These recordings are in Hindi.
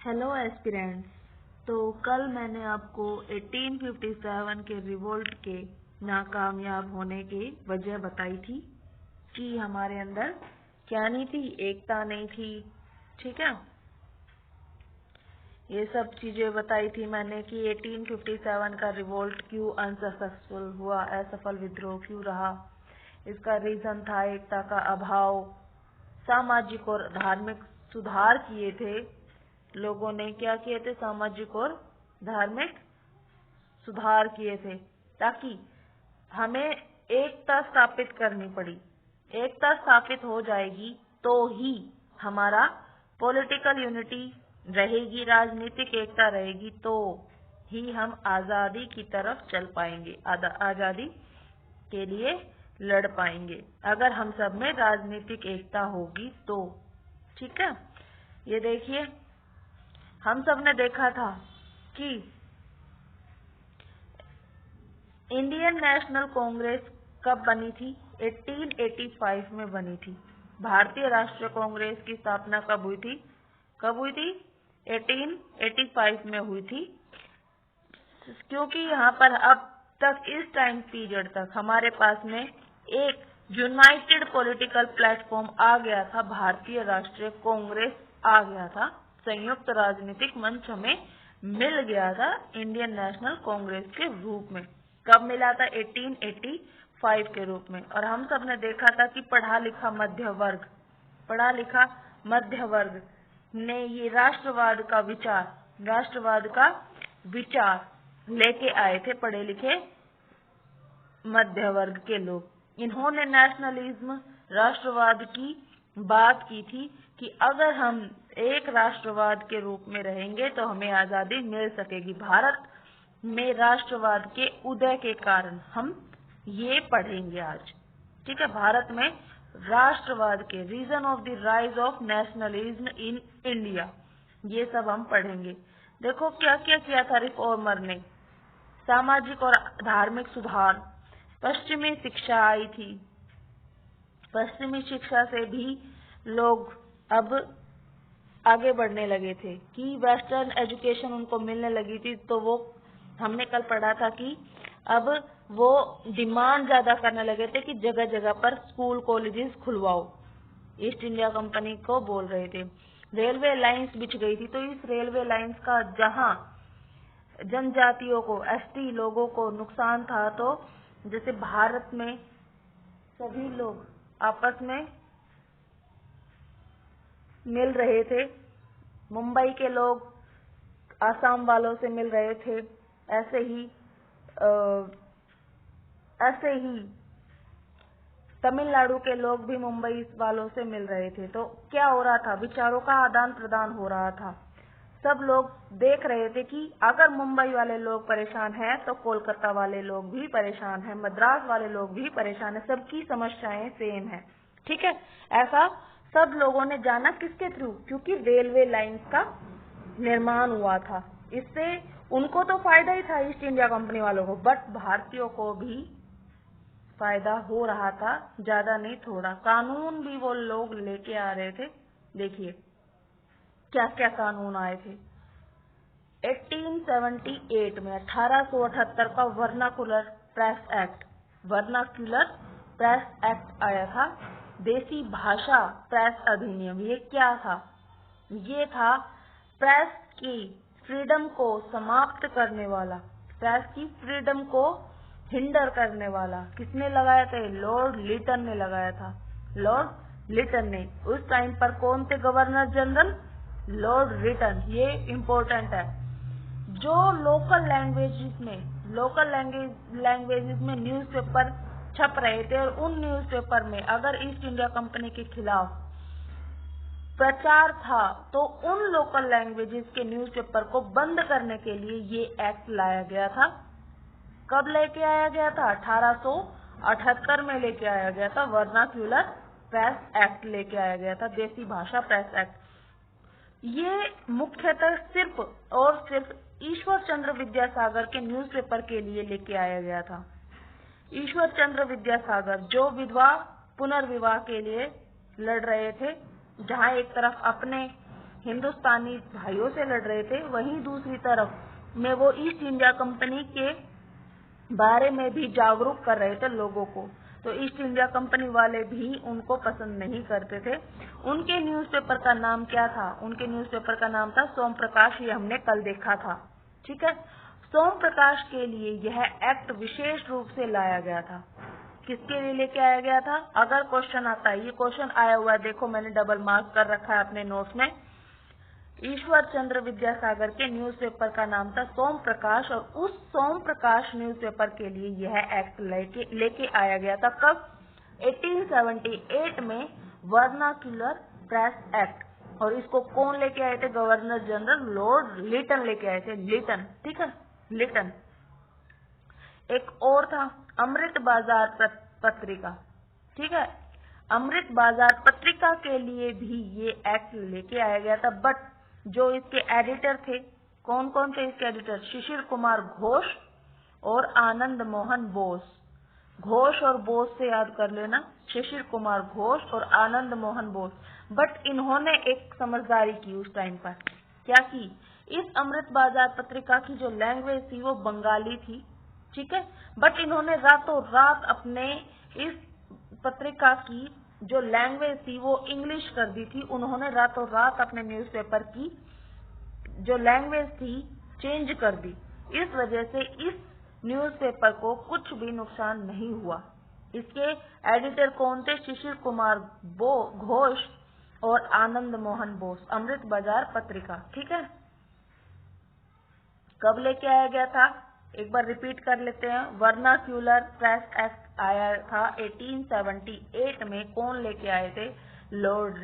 Hello aspirants. तो कल मैंने आपको 1857 के रिवोल्ट के नाकामयाब होने की वजह बताई थी कि हमारे अंदर क्या नहीं थी, एकता नहीं थी। ठीक है, ये सब चीजें बताई थी मैंने कि 1857 का रिवोल्ट क्यों अनसक्सेसफुल हुआ, असफल विद्रोह क्यों रहा। इसका रीजन था एकता का अभाव। सामाजिक और धार्मिक सुधार किए थे लोगों ने। क्या किए थे? सामाजिक और धार्मिक सुधार किए थे ताकि हमें एकता स्थापित करनी पड़ी। एकता स्थापित हो जाएगी तो ही हमारा पॉलिटिकल यूनिटी रहेगी, राजनीतिक एकता रहेगी तो ही हम आजादी की तरफ चल पाएंगे, आजादी के लिए लड़ पाएंगे। अगर हम सब में राजनीतिक एकता होगी तो। ठीक है, ये देखिए, हम सब ने देखा था कि इंडियन नेशनल कांग्रेस कब बनी थी? 1885 में बनी थी। भारतीय राष्ट्रीय कांग्रेस की स्थापना कब हुई थी? 1885 में हुई थी। क्योंकि यहाँ पर अब तक इस टाइम पीरियड तक हमारे पास में एक यूनाइटेड पॉलिटिकल प्लेटफॉर्म आ गया था, भारतीय राष्ट्रीय कांग्रेस आ गया था, संयुक्त राजनीतिक मंच हमें मिल गया था इंडियन नेशनल कांग्रेस के रूप में। कब मिला था? 1885 के रूप में। और हम सब ने देखा था कि पढ़ा लिखा मध्य वर्ग ने ये राष्ट्रवाद का विचार लेके आए थे, पढ़े लिखे मध्य वर्ग के लोग। इन्होंने नेशनलिज्म, राष्ट्रवाद की बात की थी कि अगर हम एक राष्ट्रवाद के रूप में रहेंगे तो हमें आजादी मिल सकेगी। भारत में राष्ट्रवाद के उदय के कारण हम ये पढ़ेंगे आज। ठीक है, भारत में राष्ट्रवाद के reason of the rise of nationalism in India, ये सब हम पढ़ेंगे। देखो क्या क्या किया था रिफॉर्मर ने। सामाजिक और धार्मिक सुधार, पश्चिमी शिक्षा आई थी। पश्चिमी शिक्षा से भी लोग अब आगे बढ़ने लगे थे कि वेस्टर्न एजुकेशन उनको मिलने लगी थी। तो वो हमने कल पढ़ा था कि अब वो डिमांड ज्यादा करने लगे थे कि जगह जगह पर स्कूल कॉलेजेस खुलवाओ। ईस्ट इंडिया कंपनी को बोल रहे थे। रेलवे लाइंस बिछ गई थी, तो इस रेलवे लाइंस का जहां जनजातियों को, एसटी लोगों को नुकसान था, तो जैसे भारत में सभी लोग आपस में मिल रहे थे, मुंबई के लोग आसाम वालों से मिल रहे थे, ऐसे ही तमिलनाडु के लोग भी मुंबई वालों से मिल रहे थे। तो क्या हो रहा था? विचारों का आदान प्रदान हो रहा था। सब लोग देख रहे थे कि अगर मुंबई वाले लोग परेशान हैं तो कोलकाता वाले लोग भी परेशान हैं, मद्रास वाले लोग भी परेशान हैं, सबकी समस्याएं सेम है। ठीक है, ऐसा सब लोगों ने जाना किसके थ्रू? क्योंकि रेलवे लाइंस का निर्माण हुआ था। इससे उनको तो फायदा ही था, ईस्ट इंडिया कंपनी वालों को, बट भारतीयों को भी फायदा हो रहा था, ज्यादा नहीं थोड़ा। कानून भी वो लोग लेके आ रहे थे। देखिए क्या क्या कानून आए थे। 1878 में 1878 का वर्नाकुलर प्रेस एक्ट आया था। देसी भाषा प्रेस अधिनियम, ये क्या था? ये था प्रेस की फ्रीडम को समाप्त करने वाला, प्रेस की फ्रीडम को हिंडर करने वाला। किसने लगाया था? लॉर्ड लिटन ने लगाया था। लॉर्ड लिटन ने। उस टाइम पर कौन थे गवर्नर जनरल? लॉर्ड लिटन। ये इम्पोर्टेंट है। जो लोकल लैंग्वेजेस में न्यूज़पेपर छप रहे थे और उन न्यूज़पेपर में अगर ईस्ट इंडिया कंपनी के खिलाफ प्रचार था तो उन लोकल लैंग्वेजेस के न्यूज़पेपर को बंद करने के लिए ये एक्ट लाया गया था। कब लेके आया गया था? 1878 में लेके आया गया था। वर्नाक्यूलर प्रेस एक्ट लेके आया गया था, देसी भाषा प्रेस एक्ट। ये मुख्यतः सिर्फ और सिर्फ ईश्वर चंद्र विद्यासागर के न्यूज़पेपर के लिए लेके आया गया था। ईश्वर चंद्र विद्यासागर जो विधवा पुनर्विवाह के लिए लड़ रहे थे, जहां एक तरफ अपने हिंदुस्तानी भाइयों से लड़ रहे थे, वहीं दूसरी तरफ में वो ईस्ट इंडिया कंपनी के बारे में भी जागरूक कर रहे थे लोगों को। तो ईस्ट इंडिया कंपनी वाले भी उनको पसंद नहीं करते थे। उनके न्यूज़पेपर का नाम क्या था? उनके न्यूज़पेपर का नाम था सोम प्रकाश। ये हमने कल देखा था। ठीक है, सोम प्रकाश के लिए यह एक्ट विशेष रूप से लाया गया था। किसके लिए लेके आया गया था? अगर क्वेश्चन आता है, ये क्वेश्चन आया हुआ है, देखो मैंने डबल मार्क कर रखा है अपने नोट्स में। ईश्वर चंद्र विद्यासागर के न्यूज़पेपर का नाम था सोम प्रकाश, और उस सोम प्रकाश न्यूज़पेपर के लिए यह एक्ट लेके आया गया था। कब? 1878 में वर्नाक्यूलर प्रेस एक्ट। और इसको कौन लेके आए थे? गवर्नर जनरल लॉर्ड लिटन लेके आए थे। लिटन, ठीक है, लिटन। एक और था अमृत बाजार पत्रिका। ठीक है, अमृत बाजार पत्रिका के लिए भी ये एक्ट लेके आया गया था। बट जो इसके एडिटर थे, कौन कौन थे इसके एडिटर? शिशिर कुमार घोष और आनंद मोहन बोस। घोष और बोस से याद कर लेना, शिशिर कुमार घोष और आनंद मोहन बोस। बट इन्होंने एक समझदारी की उस टाइम पर। क्या की? इस अमृत बाजार पत्रिका की जो लैंग्वेज थी वो बंगाली थी। ठीक है, बट इन्होंने रातों रात अपने इस पत्रिका की जो लैंग्वेज थी वो इंग्लिश कर दी थी। उन्होंने रातों रात अपने न्यूज़पेपर की जो लैंग्वेज थी चेंज कर दी। इस वजह से इस न्यूज़पेपर को कुछ भी नुकसान नहीं हुआ। इसके एडिटर कौन थे? शिशिर कुमार घोष और आनंद मोहन बोस। अमृत बाजार पत्रिका। ठीक है, कब लेके आया गया था? एक बार रिपीट कर लेते हैं। वर्नाक्यूलर प्रेस एक्ट आया था 1878 में। कौन लेके आए थे? लॉर्ड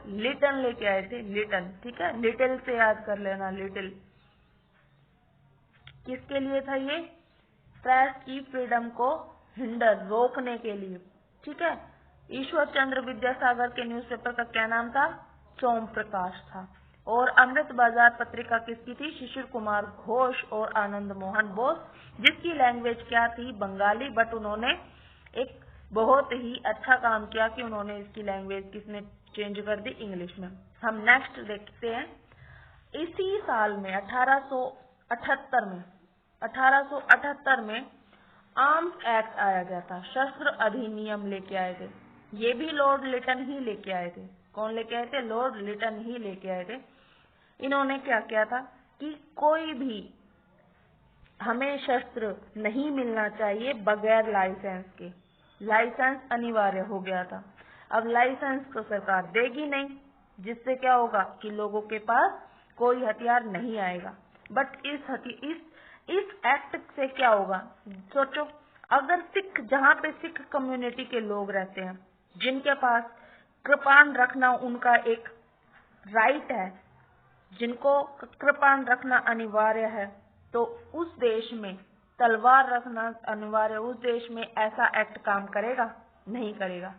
लिटन लेके आए थे। लिटन, ठीक है, लिटिल से याद कर लेना, लिटिल। किसके लिए था ये? प्रेस की फ्रीडम को रोकने के लिए। ठीक है, ईश्वर चंद्र विद्यासागर के न्यूज़पेपर का क्या नाम था? सोम प्रकाश था। और अमृत बाजार पत्रिका किसकी थी? शिशिर कुमार घोष और आनंद मोहन बोस, जिसकी लैंग्वेज क्या थी? बंगाली। बट उन्होंने एक बहुत ही अच्छा काम किया कि उन्होंने इसकी लैंग्वेज किसने चेंज कर दी? इंग्लिश में। हम नेक्स्ट देखते हैं। इसी साल में 1878 में आर्म्स एक्ट आया गया था। शस्त्र अधिनियम लेके आए थे। ये भी लॉर्ड लिटन ही लेके आए थे। कौन लेके आए थे? लॉर्ड लिटन ही लेके आए थे। इन्होंने क्या किया था कि कोई भी हमें शस्त्र नहीं मिलना चाहिए बगैर लाइसेंस के। लाइसेंस अनिवार्य हो गया था। अब लाइसेंस तो सरकार देगी नहीं, जिससे क्या होगा कि लोगों के पास कोई हथियार नहीं आएगा। बट इस एक्ट से क्या होगा? सोचो, अगर जहाँ पे सिख कम्युनिटी के लोग रहते हैं, जिनके पास कृपाण रखना उनका एक राइट है, जिनको कृपाण रखना अनिवार्य है, तो उस देश में तलवार रखना अनिवार्य, उस देश में ऐसा एक्ट काम करेगा? नहीं करेगा।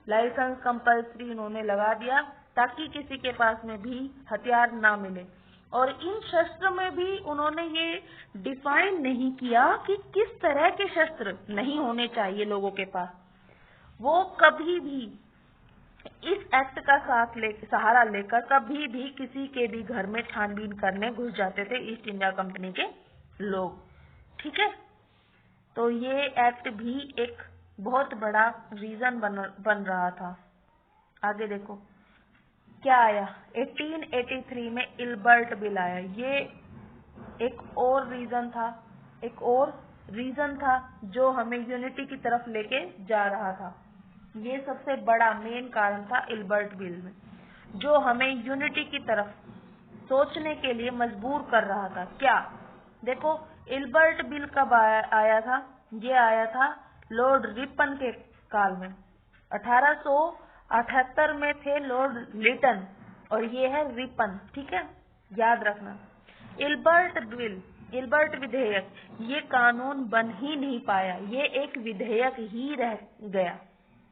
लाइसेंस कंपल्सरी इन्होंने लगा दिया ताकि किसी के पास में भी हथियार ना मिले। और इन शस्त्र में भी उन्होंने ये डिफाइन नहीं किया कि किस तरह के शस्त्र नहीं होने चाहिए लोगों के पास। वो कभी भी इस एक्ट का सहारा लेकर कभी भी किसी के भी घर में छानबीन करने घुस जाते थे ईस्ट इंडिया कंपनी के लोग। ठीक है, तो ये एक्ट भी एक बहुत बड़ा रीजन बन रहा था। आगे देखो क्या आया। 1883 में इल्बर्ट बिल आया। ये एक और रीजन था जो हमें यूनिटी की तरफ लेके जा रहा था। ये सबसे बड़ा मेन कारण था इल्बर्ट बिल में, जो हमें यूनिटी की तरफ सोचने के लिए मजबूर कर रहा था। क्या? देखो, इल्बर्ट बिल कब आया था? ये आया था लॉर्ड रिपन के काल में। 1878 में थे लॉर्ड लिटन और ये है रिपन। ठीक है, याद रखना। इल्बर्ट विधेयक, ये कानून बन ही नहीं पाया। ये एक विधेयक ही रह गया।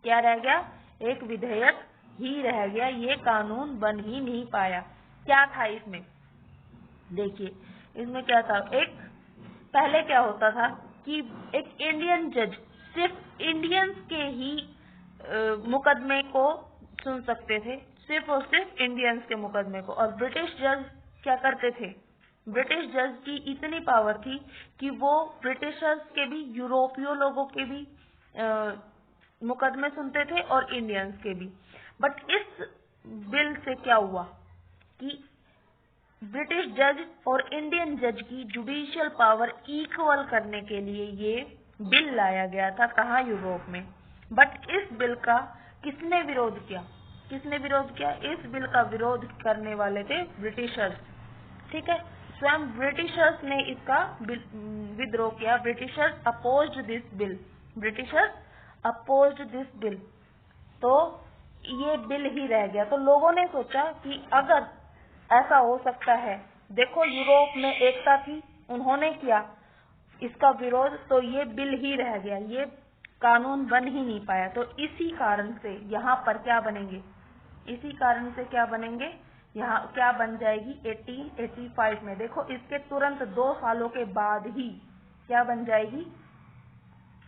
क्या रह गया? एक विधेयक ही रह गया। ये कानून बन ही नहीं पाया। क्या था इसमें? देखिए, इसमें क्या था? पहले क्या होता था कि एक इंडियन जज सिर्फ इंडियंस के ही मुकदमे को सुन सकते थे, सिर्फ और सिर्फ इंडियंस के मुकदमे को। और ब्रिटिश जज क्या करते थे, ब्रिटिश जज की इतनी पावर थी कि वो ब्रिटिशर्स के भी, यूरोपीय लोगों के भी मुकदमे सुनते थे और इंडियंस के भी। बट इस बिल से क्या हुआ कि ब्रिटिश जज और इंडियन जज की जुडिशियल पावर इक्वल करने के लिए ये बिल लाया गया था, कहाँ, यूरोप में। बट इस बिल का किसने विरोध किया, किसने विरोध किया? इस बिल का विरोध करने वाले थे ब्रिटिशर्स, ठीक है। स्वयं ब्रिटिशर्स ने इसका विद्रोह किया। Britishers opposed this bill, Britishers opposed this bill. तो ये बिल ही रह गया। तो लोगों ने सोचा कि अगर ऐसा हो सकता है, देखो यूरोप में एकता थी, उन्होंने किया इसका विरोध, तो ये बिल ही रह गया, ये कानून बन ही नहीं पाया। तो इसी कारण से यहाँ पर क्या बनेंगे, इसी कारण से क्या बनेंगे, यहाँ क्या बन जाएगी 1885 में। देखो इसके तुरंत 2 सालों के बाद ही क्या बन जाएगी,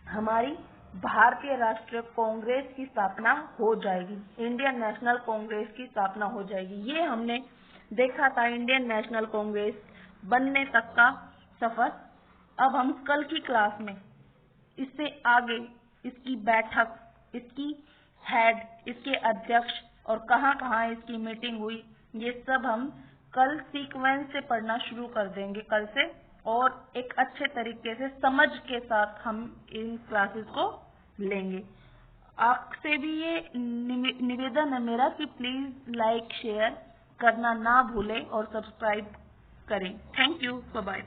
हमारी भारतीय राष्ट्रीय कांग्रेस की स्थापना हो जाएगी, इंडियन नेशनल कांग्रेस की स्थापना हो जाएगी। ये हमने देखा था इंडियन नेशनल कांग्रेस बनने तक का सफर। अब हम कल की क्लास में इससे आगे इसकी बैठक, इसकी हेड, इसके अध्यक्ष और कहाँ कहाँ इसकी मीटिंग हुई, ये सब हम कल सीक्वेंस से पढ़ना शुरू कर देंगे कल से, और एक अच्छे तरीके से समझ के साथ हम इन क्लासेस को लेंगे। आपसे भी ये निवेदन है मेरा कि प्लीज लाइक शेयर करना ना भूलें और सब्सक्राइब करें। Thank you, bye bye.